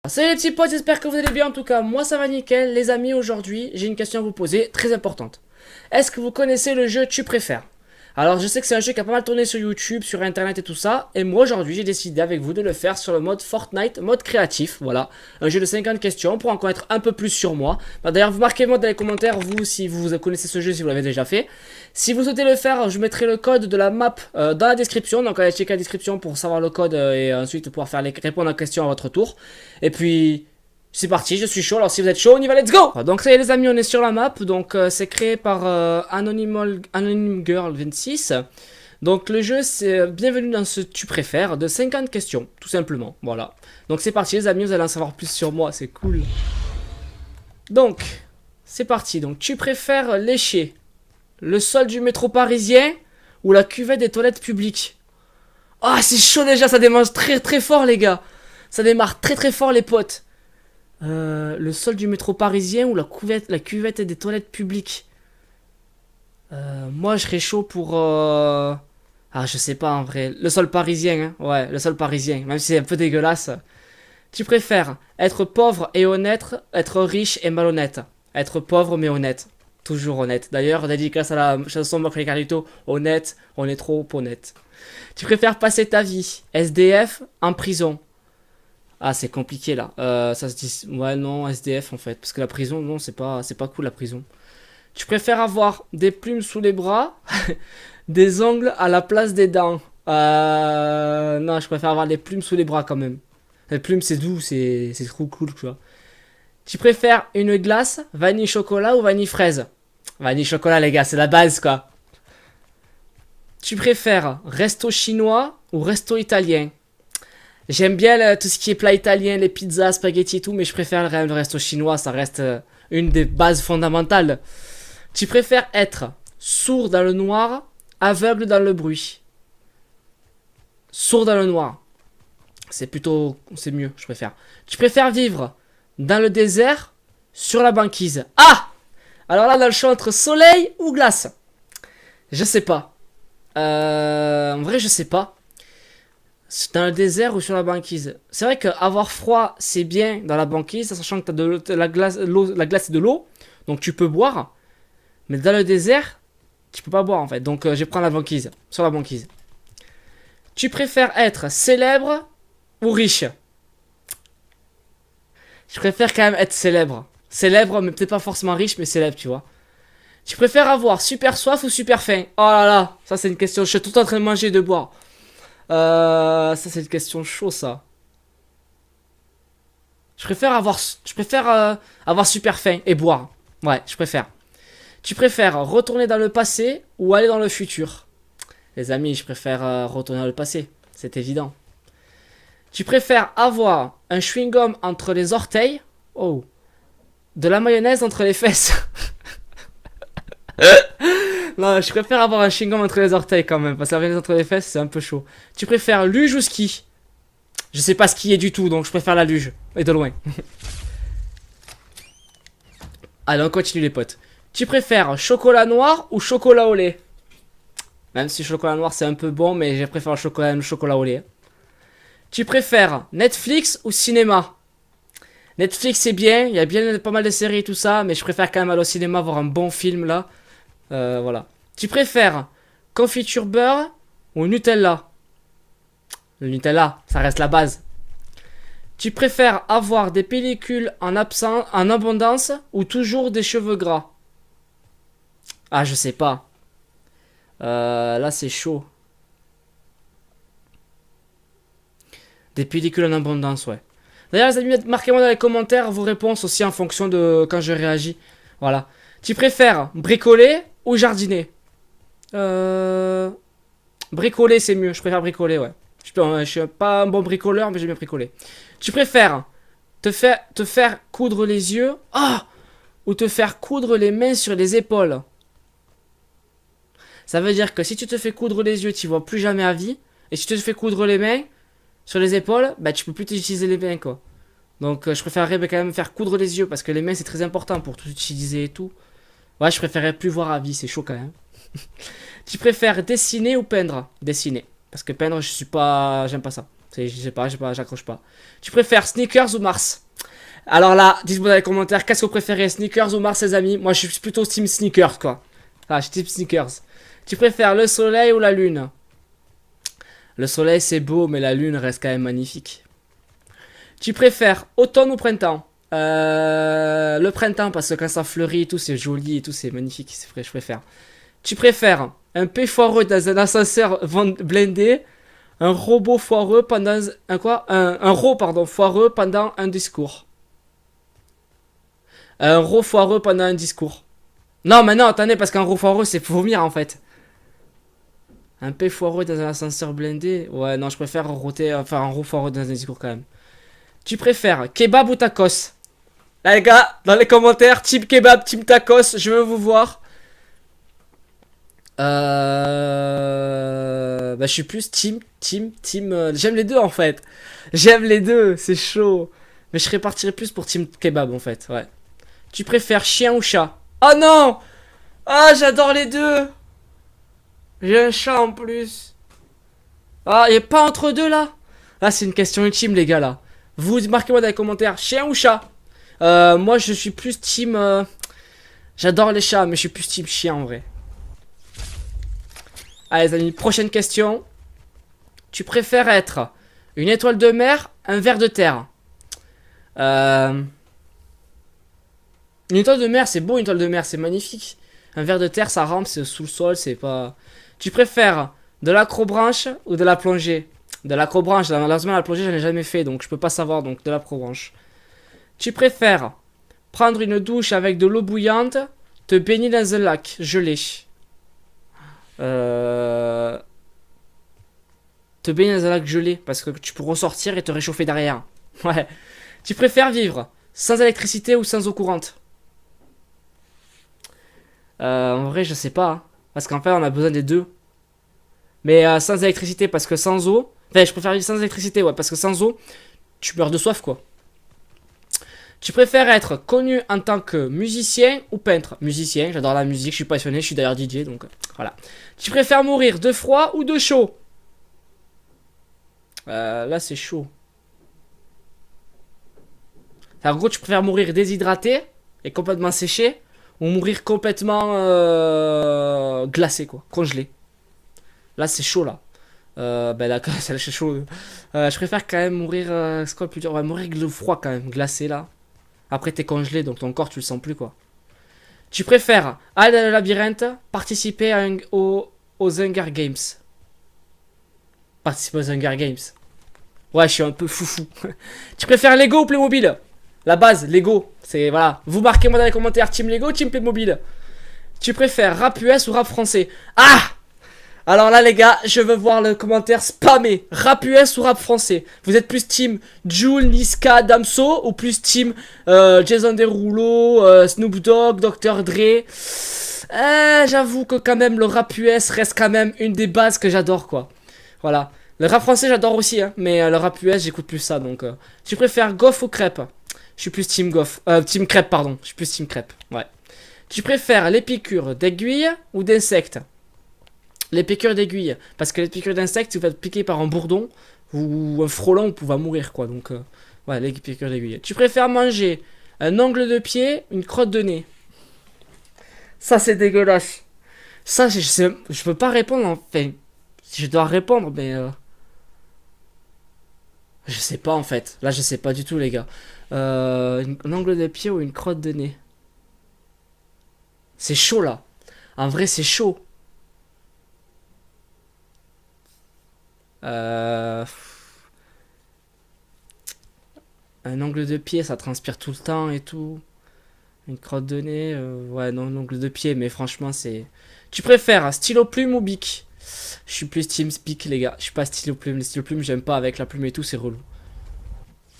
Salut les petits potes, j'espère que vous allez bien. En tout cas, moi ça va nickel. Les amis, aujourd'hui, j'ai une question à vous poser, très importante. Est-ce que vous connaissez le jeu Tu préfères? Alors, je sais que c'est un jeu qui a pas mal tourné sur YouTube, sur Internet et tout ça. Et moi, aujourd'hui, j'ai décidé avec vous de le faire sur le mode Fortnite, mode créatif. Voilà, un jeu de 50 questions pour en connaître un peu plus sur moi. Bah, d'ailleurs, vous marquez-moi dans les commentaires, vous, si vous connaissez ce jeu, si vous l'avez déjà fait. Si vous souhaitez le faire, je mettrai le code de la map dans la description. Donc, allez checker la description pour savoir le code et ensuite pouvoir répondre aux questions à votre tour. Et puis... c'est parti, je suis chaud, alors si vous êtes chaud, on y va, let's go! Donc ça y est les amis, on est sur la map, donc c'est créé par Anonymous Girl 26. Donc le jeu c'est bienvenue dans ce tu préfères de 50 questions, tout simplement, voilà. Donc c'est parti les amis, vous allez en savoir plus sur moi, c'est cool. Donc, c'est parti, donc tu préfères lécher le sol du métro parisien ou la cuvette des toilettes publiques? Ah c'est chaud déjà, ça démarre très très fort les gars. Ça démarre très très fort les potes. Le sol du métro parisien ou la cuvette des toilettes publiques. Moi, je serais chaud pour... Ah, je sais pas en vrai. Le sol parisien, hein. Ouais, le sol parisien. Même si c'est un peu dégueulasse. Tu préfères être pauvre et honnête, être riche et malhonnête? Être pauvre mais honnête. Toujours honnête. D'ailleurs, dédicace à la chanson Macri Carlito. Honnête, on est trop honnête. Tu préfères passer ta vie SDF en prison? Ah, c'est compliqué là. Ça se dit. Ouais, non, SDF en fait. Parce que la prison, non, c'est pas cool la prison. Tu préfères avoir des plumes sous les bras, des ongles à la place des dents? Non, je préfère avoir des plumes sous les bras quand même. Les plumes, c'est doux, c'est trop cool, tu vois. Tu préfères une glace, vanille chocolat ou vanille fraise? Vanille chocolat, les gars, c'est la base quoi. Tu préfères resto chinois ou resto italien? J'aime bien tout ce qui est plat italien, les pizzas, spaghetti et tout, mais je préfère le resto chinois, ça reste une des bases fondamentales. Tu préfères être sourd dans le noir, aveugle dans le bruit? Sourd dans le noir. C'est mieux, je préfère. Tu préfères vivre dans le désert, sur la banquise? Ah! Alors là, dans le choix entre soleil ou glace? Je sais pas. En vrai, je sais pas. Dans le désert ou sur la banquise? C'est vrai qu'avoir froid, c'est bien dans la banquise, sachant que t'as la glace, la glace et de l'eau, donc tu peux boire. Mais dans le désert, tu peux pas boire en fait. Donc je vais prendre la banquise, sur la banquise. Tu préfères être célèbre ou riche? Je préfère quand même être célèbre. Célèbre, mais peut-être pas forcément riche, mais célèbre, tu vois. Tu préfères avoir super soif ou super faim? Oh là là, ça c'est une question. Je suis tout en train de manger et de boire. Ça c'est une question chaud ça. Je préfère avoir super faim et boire. Ouais, je préfère. Tu préfères retourner dans le passé ou aller dans le futur? Les amis, je préfère retourner dans le passé. C'est évident. Tu préfères avoir un chewing-gum entre les orteils? Oh. De la mayonnaise entre les fesses? Non, je préfère avoir un chewing-gum entre les orteils quand même. Parce que la mayonnaise entre les fesses, c'est un peu chaud. Tu préfères luge ou ski? Je sais pas skier du tout, donc je préfère la luge. Et de loin. Allez, on continue les potes. Tu préfères chocolat noir ou chocolat au lait? Même si chocolat noir c'est un peu bon, mais je préfère le chocolat au lait. Tu préfères Netflix ou cinéma? Netflix c'est bien, il y a bien pas mal de séries et tout ça, mais je préfère quand même aller au cinéma voir un bon film là. Voilà. Tu préfères confiture beurre ou Nutella? Le Nutella, ça reste la base. Tu préfères avoir des pellicules en abondance ou toujours des cheveux gras? Ah, je sais pas. Là, c'est chaud. Des pellicules en abondance, ouais. D'ailleurs, les amis, marquez-moi dans les commentaires vos réponses aussi en fonction de quand je réagis. Voilà. Tu préfères bricoler ou jardiner? Bricoler, c'est mieux. Je préfère bricoler, ouais. Je suis pas un bon bricoleur, mais j'aime bien bricoler. Tu préfères te faire coudre les yeux, ou te faire coudre les mains sur les épaules? Ça veut dire que si tu te fais coudre les yeux, tu vois plus jamais à vie. Et si tu te fais coudre les mains sur les épaules, bah tu peux plus utiliser les mains quoi. Donc je préférerais quand même faire coudre les yeux parce que les mains c'est très important pour tout utiliser et tout. Ouais, je préférerais plus voir à vie, c'est chaud quand même. Tu préfères dessiner ou peindre? Dessiner. Parce que peindre, j'aime pas ça. Je sais pas, j'accroche pas. Tu préfères Snickers ou Mars? Alors là, dites-moi dans les commentaires, qu'est-ce que vous préférez, Snickers ou Mars, les amis? Moi, je suis plutôt team Snickers, quoi. Ah, je suis team Snickers. Tu préfères le soleil ou la lune? Le soleil, c'est beau, mais la lune reste quand même magnifique. Tu préfères automne ou printemps? Le printemps, parce que quand ça fleurit et tout, c'est joli et tout, c'est magnifique, c'est vrai, je préfère. Tu préfères un P foireux dans un ascenseur blindé, un robot foireux pendant un ro pardon foireux pendant un discours. Un ro foireux pendant un discours. Non, mais non, attendez, parce qu'un ro foireux, c'est vomir en fait. Un P foireux dans un ascenseur blindé. Ouais, non, je préfère roter, enfin un ro foireux dans un discours quand même. Tu préfères kebab ou tacos? Là, les gars, dans les commentaires, team kebab, team tacos, je veux vous voir. Bah, je suis plus team. J'aime les deux en fait. J'aime les deux, c'est chaud. Mais je répartirais plus pour team kebab en fait, ouais. Tu préfères chien ou chat? Oh non! Ah, j'adore les deux! J'ai un chat en plus. Ah, il a pas entre deux là? Là, c'est une question ultime, les gars là. Vous marquez-moi dans les commentaires, chien ou chat? Moi, je suis plus team. J'adore les chats, mais je suis plus team chien en vrai. Allez les amis, prochaine question. Tu préfères être une étoile de mer, un ver de terre? Une étoile de mer, c'est beau, une étoile de mer, c'est magnifique. Un ver de terre, ça rampe, c'est sous le sol, c'est pas... Tu préfères de l'acrobranche ou de la plongée? De l'acrobranche, malheureusement la plongée, j'en ai jamais fait, donc je peux pas savoir, donc de l'acrobranche. Tu préfères prendre une douche avec de l'eau bouillante, te baigner dans un lac gelé? Te baigner dans un lac gelé, parce que tu peux ressortir et te réchauffer derrière. Ouais. Tu préfères vivre sans électricité ou sans eau courante? En vrai, je sais pas. Hein. Parce qu'en fait, on a besoin des deux. Mais sans électricité, parce que sans eau... Enfin, je préfère vivre sans électricité, ouais. Parce que sans eau, tu meurs de soif, quoi. Tu préfères être connu en tant que musicien ou peintre? Musicien, j'adore la musique, je suis passionné, je suis d'ailleurs DJ, donc voilà. Tu préfères mourir de froid ou de chaud? Là, c'est chaud. En gros, tu préfères mourir déshydraté et complètement séché ou mourir complètement glacé, quoi, congelé. Là, c'est chaud, là. Ben là, c'est chaud. Je préfère quand même mourir. C'est quoi le plus dur? Ouais, mourir de froid quand même, glacé là. Après, t'es congelé, donc ton corps, tu le sens plus, quoi. Tu préfères aller dans le labyrinthe, participer aux Hunger Games? Participer aux Hunger Games. Ouais, je suis un peu foufou. Tu préfères Lego ou Playmobil? La base, Lego. C'est, voilà. Vous marquez-moi dans les commentaires, team Lego ou team Playmobil? Tu préfères rap US ou rap français? Ah! Alors là les gars, je veux voir le commentaire spammé. Rap US ou rap français? Vous êtes plus team Jul, Niska, Damso ou plus team Jason Derulo, Snoop Dogg, Dr Dre? J'avoue que quand même le rap US reste quand même une des bases que j'adore, quoi. Voilà. Le rap français j'adore aussi, hein, mais le rap US j'écoute plus ça, donc... Tu préfères gaufre ou crêpe? Je suis plus team gaufre. Team crêpe, pardon. Je suis plus team crêpe, ouais. Tu préfères les piqûres d'aiguilles ou d'insectes? Les piqûres d'aiguilles. Parce que les piqûres d'insectes, si vous êtes piqué par un bourdon ou un frelon, vous pouvez mourir, quoi. Donc, ouais, les piqûres d'aiguilles. Tu préfères manger un ongle de pied, une crotte de nez? Ça, c'est dégueulasse. Ça, je peux pas répondre. Enfin, si je dois répondre, mais... je sais pas, en fait. Là, je sais pas du tout, les gars. Un ongle de pied ou une crotte de nez? C'est chaud, là. En vrai, c'est chaud. Un ongle de pied, ça transpire tout le temps et tout. Une crotte de nez, ouais, non, un ongle de pied, mais franchement, c'est... Tu préfères stylo plume ou bic? Je suis plus team bic, les gars. Je suis pas stylo plume. Les stylo plume, j'aime pas avec la plume et tout, c'est relou.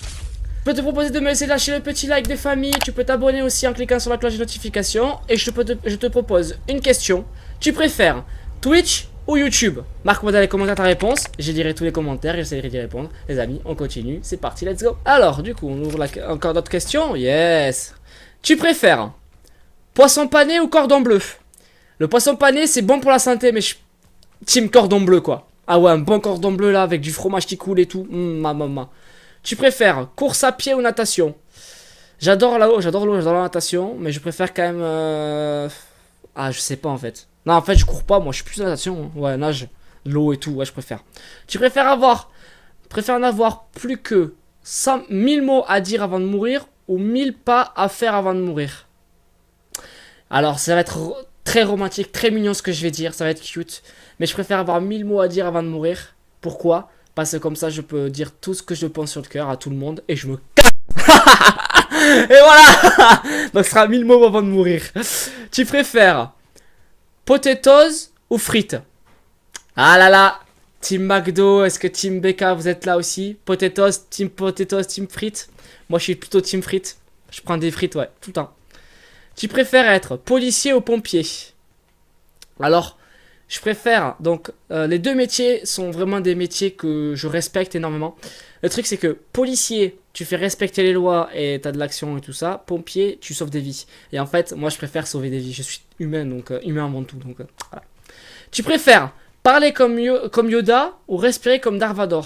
Je peux te proposer de me laisser lâcher le petit like des familles. Tu peux t'abonner aussi en cliquant sur la cloche de notification. Et je te propose une question. Tu préfères Twitch ou YouTube? Marque-moi dans les commentaires ta réponse. Je lirai tous les commentaires et j'essaierai d'y répondre. Les amis, on continue. C'est parti, let's go. Alors, du coup, on ouvre encore d'autres questions. Yes. Tu préfères poisson pané ou cordon bleu? Le poisson pané, c'est bon pour la santé, mais team cordon bleu, quoi. Ah ouais, un bon cordon bleu là avec du fromage qui coule et tout. Ma maman. Tu préfères course à pied ou natation? J'adore l'eau, j'adore la natation, mais je préfère quand même. Ah, je sais pas en fait. Non, en fait, je cours pas, moi, je suis plus natation. Ouais, nage, l'eau et tout, ouais, je préfère. Tu préfères n'avoir plus que 1000 mots à dire avant de mourir ou 1000 pas à faire avant de mourir? Alors, ça va être très romantique, très mignon ce que je vais dire, ça va être cute. Mais je préfère avoir 1000 mots à dire avant de mourir. Pourquoi? Parce que comme ça, je peux dire tout ce que je pense sur le cœur à tout le monde et je me casse. Et voilà. Donc, ce sera 1000 mots avant de mourir. Tu préfères potatoes ou frites? Ah là là. Team McDo, est-ce que Team BK, vous êtes là aussi? Potatoes, team frites. Moi, je suis plutôt team frites. Je prends des frites, ouais, tout le temps. Tu préfères être policier ou pompier? Alors, je préfère, donc, les deux métiers sont vraiment des métiers que je respecte énormément. Le truc, c'est que policier, tu fais respecter les lois et t'as de l'action et tout ça. Pompier, tu sauves des vies. Et en fait, moi, je préfère sauver des vies. Je suis humain, donc humain avant tout. Donc, voilà. Tu préfères parler comme Yoda ou respirer comme Darth Vader?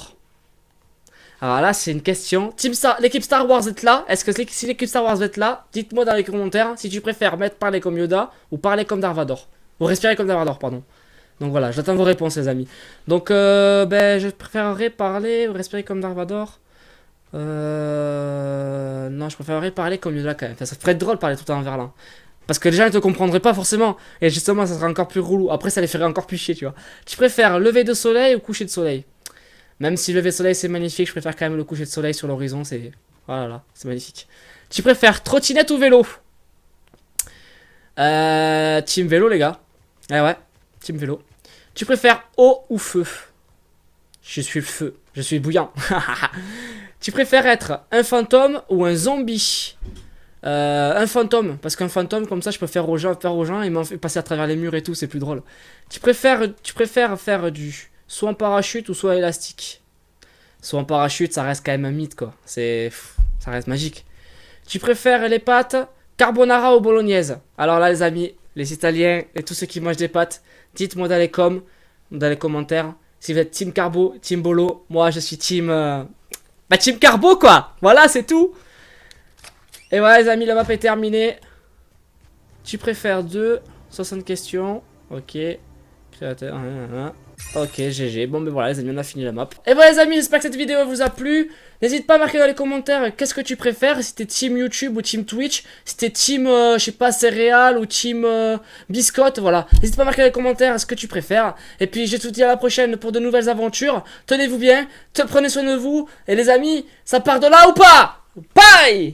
Alors là, c'est une question. L'équipe Star Wars est là. Est-ce que si l'équipe Star Wars est là, dites-moi dans les commentaires si tu préfères parler comme Yoda ou parler comme Darth Vader. Ou respirer comme Darth Vader, pardon. Donc voilà, j'attends vos réponses, les amis. Donc, je préférerais parler ou respirer comme Darth Vader. Non, je préférerais parler comme Yoda quand même. Enfin, ça ferait être drôle de parler tout le temps en verlan. Parce que les gens ne te comprendraient pas forcément. Et justement, ça serait encore plus relou. Après, ça les ferait encore plus chier, tu vois. Tu préfères lever de soleil ou coucher de soleil? Même si lever de soleil c'est magnifique, je préfère quand même le coucher de soleil sur l'horizon. C'est. Voilà, c'est magnifique. Tu préfères trottinette ou vélo? Team vélo, les gars. Eh ouais, team vélo. Tu préfères eau ou feu? Je suis le feu. Je suis bouillant. Tu préfères être un fantôme ou un zombie? Un fantôme, parce qu'un fantôme comme ça je peux faire aux gens et m'en fait passer à travers les murs et tout, c'est plus drôle. Tu préfères faire du soit en parachute ou soit élastique? Soit en parachute, ça reste quand même un mythe quoi, ça reste magique. Tu préfères les pâtes carbonara ou bolognaise? Alors là les amis, les Italiens et tous ceux qui mangent des pâtes, dites-moi dans les commentaires si vous êtes team carbo, team bolo. Moi je suis team team carbo quoi. Voilà, c'est tout. Et voilà les amis, la map est terminée. Tu préfères 60 questions. Ok. Créateur. Ok, GG. Bon ben voilà les amis, on a fini la map. Et voilà les amis, j'espère que cette vidéo vous a plu. N'hésite pas à marquer dans les commentaires qu'est-ce que tu préfères. Si t'es team YouTube ou team Twitch. Si t'es team, je sais pas, céréales ou team biscotte. Voilà. N'hésite pas à marquer dans les commentaires ce que tu préfères. Et puis je te dis à la prochaine pour de nouvelles aventures. Tenez-vous bien. Prenez soin de vous. Et les amis, ça part de là ou pas? Bye!